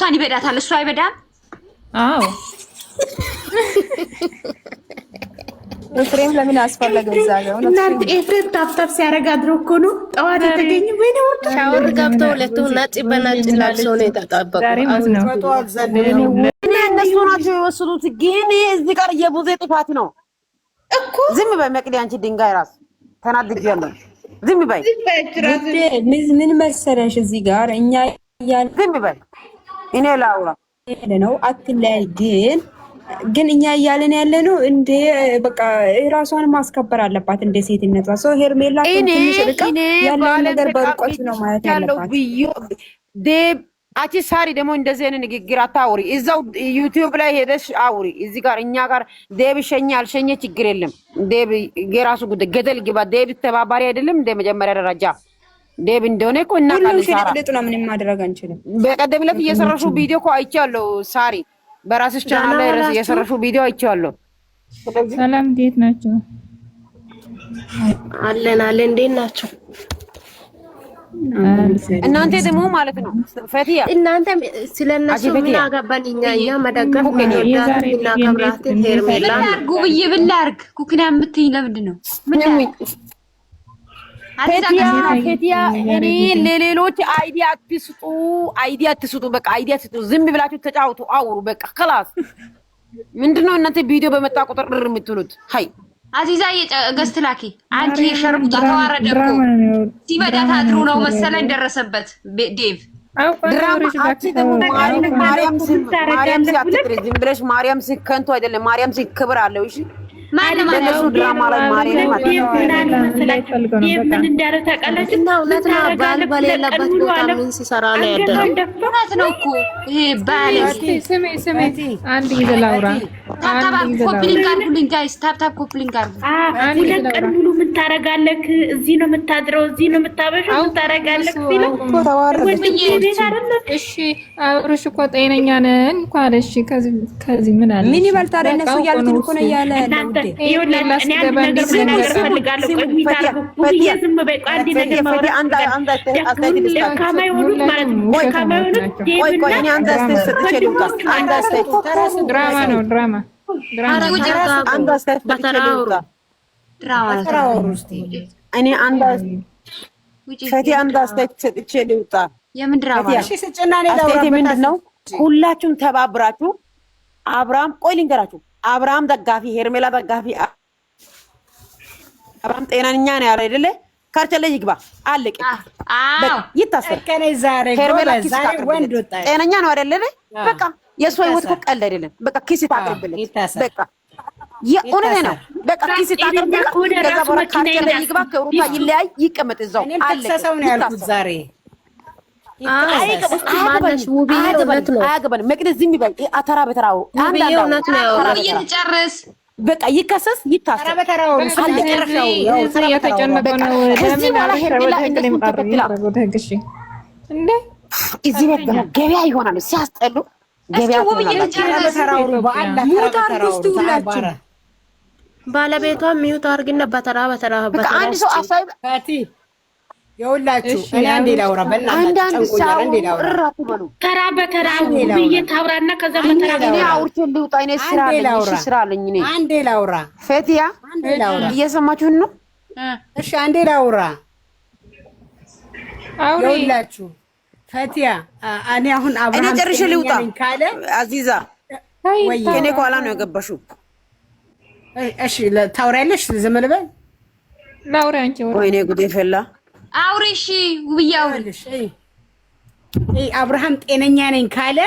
እሷን ይበዳታል፣ እሱ አይበዳም። አዎ ኤፍሬም ለምን አስፈለገ እዛ ጋር? እናንተ ኤፍሬም ታፍታፍ ሲያረጋ አድሮ እኮ ነው ጠዋት የተገኘ ወይኔ ወርደ ሻወር ገብቶ ሁለቱ ነጭ በነጭ ለብሰው ነው የተጣበቁ። እነሱ ናቸው የወሰዱት። ግን እዚህ ጋር የቡዜ ጥፋት ነው እኮ። ዝም በይ መቅዲ፣ አንቺ ድንጋይ ራስ ተናድጃለሁ። ዝም በይ ምን መሰለሽ እዚህ ጋር እኛ ዝም በይ እኔ ላውራ ነው አትለያይ። ግን እኛ እያለን ያለ ነው እንደ በቃ ራሷን ማስከበር አለባት እንደ ሴትነቷ። ሰው ሄርሜላ ትንሽ ርቃ ያለው ነገር በርቆት ነው ማለት ያለባት። አቺ ሳሪ ደግሞ እንደዚህ አይነት ንግግር አታውሪ። እዛው ዩቲዩብ ላይ ሄደሽ አውሪ። እዚህ ጋር እኛ ጋር ዴብ ሸኛ አልሸኘ ችግር የለም። ዴብ የራሱ ጉዳይ ገደል ግባ። ዴብ ተባባሪ አይደለም እንደ መጀመሪያ ደረጃ ዴብ እንደሆነ እኮ እና ካልሳራ ነው ምንም ማድረግ አንችልም። በቀደም ዕለት እየሰራሽው ቪዲዮ እኮ አይቻለሁ ሳሪ፣ በራስሽ ቻናል ላይ እየሰራሽው ቪዲዮ አይቻለሁ። ሰላም እንዴት ናቸው? አለን እንዴት ናቸው? እናንተ ደግሞ ማለት ነው ፈቲያ፣ እናንተ ስለነሱ ምን አገባን? እኛ መደገፍ ነው ያዳት እና ከብራት ሄርሜላ ጉብዬ ብላርግ ኩክና የምትይ ለምንድን ነው? ፈቲያ እኔ ለሌሎች አይዲያ አትስጡ። በቃ አይዲያ አትስጡ። ዝም ብላችሁ ተጫውቱ፣ አውሩ። በቃ خلاص። ምንድነው እናንተ ቪዲዮ በመጣ ቁጥር የምትሉት? ሃይ አዚዛ የገስት ላኪ አንቺ የሸርሙጣ ተዋረደ እኮ ሲበዳት አድሩ ነው መሰለኝ ደረሰበት ዴቭ ድራማ። አንቺ ደግሞ ማርያም ሲያትጥሪ ዝም ብለሽ ማርያም ሲከንቱ አይደለም፣ ማርያም ሲክብር አለው። እሺ ማንም ለነሱ ድራማ ላይ ማርያም ምን እንዳረ ታውቃለች። እና እውነት ነው ባል በሌለበት ቦታ ምን ሲሰራ ነው ያደረው? እውነት ነው እኮ ይሄ ባል። ስሜ አንድ ጊዜ ላውራ። ታፕታፕ ኮፕሊንግ አድርጉልኝ ጋይስ፣ ታፕታፕ ኮፕሊንግ አድርጉ። ሁለት ቀን ሙሉ ምን ታረጋለህ? እዚህ ነው የምታድረው፣ እዚህ ነው የምታበሽው፣ ምን ታረጋለህ ሲለው ወንድዬ ቤት አይደለም። እሺ አብርሽ እኮ ጤነኛ ነን እንኳን። እሺ ከዚህ ምን አለ? ምን ይበልጥ አይደል? እነሱ ያሉትን እኮ ነው ያለ ምንድን ነው? ሁላችሁም ተባብራችሁ አብርሃም፣ ቆይ ልንገራችሁ፣ አብርሃም ደጋፊ ሄርሜላ ደጋፊ አብርሃም ጤናኛ ነው ያለ አይደለ? ካርቸለ ይግባ አለቀ። ይታሰር። ሄርሜላ ጤነኛ ነው አይደለ? በቃ የእሱ ህይወት እኮ ቀልድ አይደለም። በቃ ኪስ ታቅርብልኝ። በቃ የእውነት ነው። በቃ ኪስ ታቅርብልኝ። ከዛ በኋላ ካርቸለ ይግባ፣ ከሩታ ይለያይ፣ ይቀመጥ እዛው አለቀ። ሰው ነው ያልኩት ዛሬ አያገባንም። መቅደስ ዝም ይበል። አተራ በተራው ጨርስ። በቃ ይከሰስ፣ ይታሰር። እዚህ ቤት ገበያ ይሆናል። ሲያስጠሉ ገበያ ባለቤቷ ሚዩት አድርግና በተራ አንድ ሰው አሳይ የሁላችሁ እኔ አንዴ ላውራ። በእናትህ ተራ በተራ ብዬ ታውራና ከዛ በተራ እኔ አውርቼ ልውጣ። እኔ ስራ አለኝ። እኔ አንዴ ላውራ። ፈቲያ እየሰማችሁን ነው? እሺ አንዴ ላውራ። የሁላችሁ ፈቲያ እኔ አሁን አብርሃም እኔ ጨርሼ ልውጣ ካለ አዚዛ ወይ እኔ ከኋላ ነው የገባሽው። እሺ ታውሪያለሽ? ዝም ልበል ላውራ አንቺ ወይኔ ጉዴ ፈላ። አውሪ። እሺ ውብዬ አውሪ። አብርሃም ጤነኛ ነኝ ካለ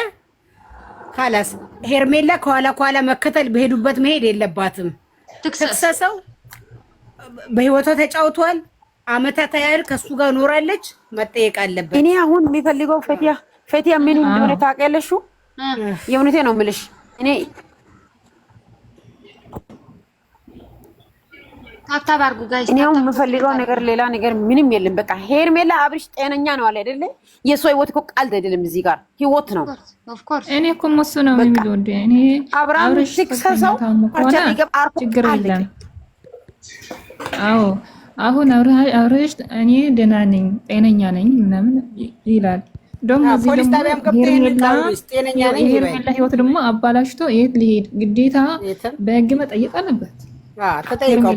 ካላስ ሄርሜላ ከኋላ መከተል በሄዱበት መሄድ የለባትም። ትክሰሰው። በህይወቷ ተጫውቷል። አመታት ያህል ከሱ ጋር ኖራለች። መጠየቅ አለበት። እኔ አሁን የሚፈልገው ፈቲያ ምን እንደሆነ ታውቂያለሽ? የእውነቴ ነው የምልሽ እኔ ታብታብ አድርጉ ጋይስ። እኔው የምፈልገው ነገር ሌላ ነገር ምንም የለም። በቃ ሄርሜላ አብርሽ ጤነኛ ነው አለ አይደለ? የሷ ህይወት እኮ ቀልድ አይደለም። እዚህ ጋር ህይወት ነው። ኦፍ ኮርስ እኔ እኮ ሙሱ ነው የሚለው እንደ እኔ አብርሽ ሲክሰሰው ችግር የለም። አዎ አሁን አብርሽ እኔ ደህና ነኝ ጤነኛ ነኝ ምናምን ይላል። ደግሞ እዚህ ፖሊስ ጣቢያም ገብቶ ጤነኛ ነኝ ይበል። ሄርሜላ ህይወት ደግሞ አባላሽቶ የት ሊሄድ ግዴታ በህግ መጠየቅ አለበት። ተጠይቀው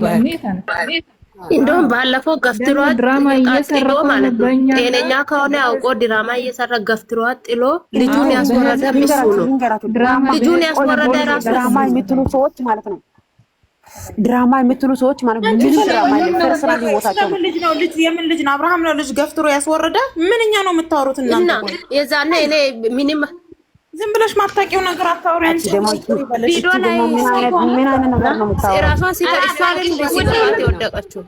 እንደውም ባለፈው ገፍትሯት ድራማ እየሰራ ማለት ነው። ጤነኛ ከሆነ አውቆ ድራማ እየሰራ ገፍትሯት ጥሎ ልጁን ያስወረደ ሚስቱ ነው። ልጁን ያስወረደ ራሱ ድራማ የምትሉ ሰዎች ማለት ነው። ድራማ የምትሉ ሰዎች ማለት ነው። ልጅ ድራማ ፐርሰናል ህይወታቸው ልጅ ነው። ልጅ የምን ልጅ ነው? አብርሃም ነው ልጅ ገፍትሮ ያስወረደ። ምንኛ ነው የምታወሩት እናንተ? የዛኔ እኔ ምንም ዝም ብለሽ ማታውቂው ነገር አታውሪ። አንቺ ቪዲዮ ላይ ምን አይነት ነገር ነው የምታወሩት? ራሷን ሲታይቷል የወደቀችው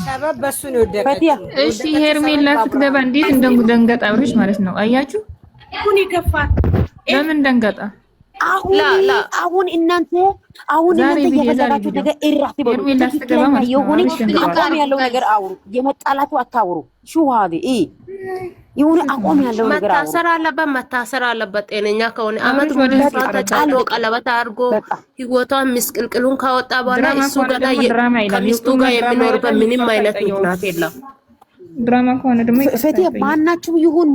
ሰበብ በሱ ነው የወደቀችው። እሺ ሄርሜላ ስትገባ እንዴት እንደደንገጣ አብርሽ ማለት ነው። አያችሁ ሁን ይከፋል። ለምን ደንገጣ? አሁን እናንተ የፈለጋችሁ ነገር እራፊ በሉ። የሆነ አቋም ያለው ነገር አውሩ። የመጣላችሁ አታውሩ። ሹሃዲ የሆነ አቋም ያለው ነገር አውሩ። መታሰር አለበት። ጤነኛ ከሆነ አመት ወደ ተጫሎ ቀለበት አድርጎ ህይወቷን ምስቅልቅሉን ካወጣ በኋላ እሱ ገና ከሚስቱ ጋር የሚኖርበት ምንም አይነት ምክንያት የለም። ድራማ ከሆነ ደግሞ ፈቲያ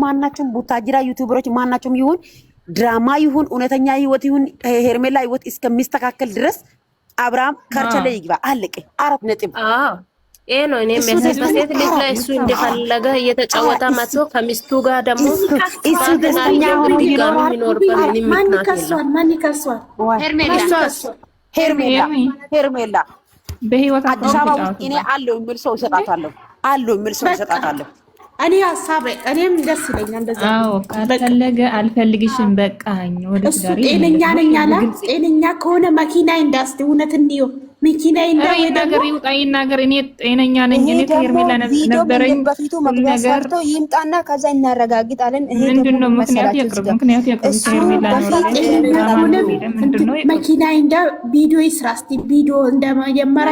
ማናችሁም ቡታጅራ ዩቲዩበሮች ማናችሁም ይሁን ድራማ ይሁን እውነተኛ ህይወት ይሁን ሄርሜላ ህይወት እስከሚስተካከል ድረስ አብርሃም ከርቸለ ይግባ። አለቀ። 4 ነጥብ። ይሄ ነው እኔ ሴት ልጅ ላይ እሱ እንደፈለገ እየተጫወተ መጥቶ ከሚስቱ ጋር ደግሞ እሱ ደስተኛ ሆኖ የሚኖርበት ምንም ምክንያት ማን ይከሷል? ሄርሜላ በህይወት አዲስ አበባ ውስጥ እኔ አለው የሚል ሰው ይሰጣታለሁ። እኔ ሀሳብ እኔም ደስ ይለኛል እንደዛ። አዎ ካልፈለገ አልፈልግሽም በቃኝ ወደ ዳሪ። ጤነኛ ነኝ አላ ጤነኛ ከሆነ መኪና እንዳስቲ እውነት እንዲሁ መኪና ነገር ይውጣ ይናገር። እኔ ጤነኛ ነኝ። እኔ ከሄርሜላ ነበረኝ በፊቱ መግቢያ ሰርቶ ይምጣና ከዛ እናረጋግጣለን። ምንድነው ምክንያት ያቅርብ ሄርሜላ ነው መኪና እንዳ ቪዲዮ ይስራስቲ ቪዲዮ እንደማየመራ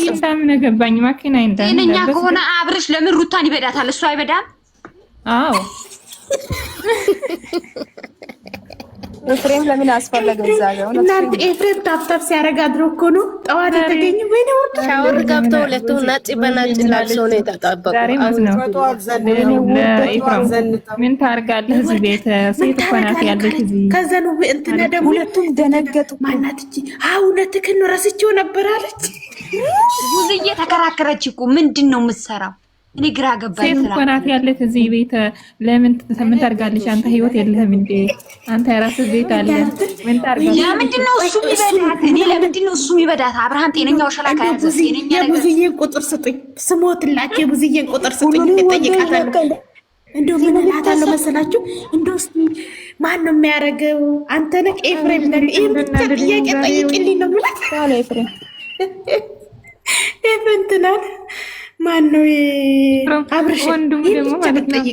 ይሳምን ገባኝ። መኪና እንዳ ጤነኛ ከሆነ አብርሽ ለምን ሩታን ይበዳታል? እሱ አይበዳም? አዎ ኤፍሬም ለምን አስፈለገ? እዛ ጋር እናንተ ኤፍሬም ታፍታፍ ሲያረጋ አድሮ እኮ ነው ጠዋት የተገኘ ወይኔ ወርደ ሻወር ገብቶ ሁለቱ ነጭ በነጭ ለብሶ ነው የተጣበቀው። ምን ታርጋለህ? እዚህ ቤት ሴት እኮ ናት ያለች እዚህ። ከዛ ነው እንትና ደግሞ ሁለቱም ደነገጡ። ማናት እቺ እውነትህን ነው ረስቼው ነበር አለች። ብዙዬ ተከራከረች እኮ ምንድን ነው የምትሰራው? እኔ ግራ ገባኝ። ሴት እኮ ናት ያለች እዚህ ቤት። ለምን ምን ታርጋለሽ? አንተ ህይወት የለህም እንዴ? አንተ የራስህ ቤት አለ። ምን ታርጋለሽ? ለምንድን ነው እሱ የሚበዳት? እኔ ለምንድን ነው እሱ የሚበዳት? አብርሃም ጤነኛው ሸላካ ያዘ። ጤነኛ ነገር የቡዝዬን ቁጥር ስጡኝ፣ ስሞትላችሁ የቡዝዬን ቁጥር ስጡኝ። እጠይቃታለሁ። እንደው ምን እላታለሁ መሰላችሁ? እንደው እስኪ ማን ነው የሚያደርገው? አንተ ነህ ኤፍሬም ነህ? ይሄን ብቻ ጥያቄ ጠይቂልኝ ነው ማለት ታለ ኤፍሬም እንትናል ማን ነው አብርሽ? ወንድሙ ደግሞ ማለት ነው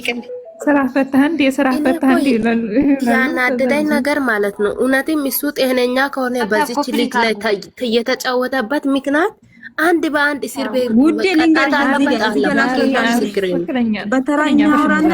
ስራ ፈታህ እንደ ስራ ፈታህ እንደ ይላል። ያናደደኝ ነገር ማለት ነው እውነትም እሱ ጤነኛ ከሆነ በዚች ልጅ ላይ የተጫወተበት ምክንያት አንድ በአንድ እስር ቤት ውድ ልንገር አለበት። በተራኛ አውራና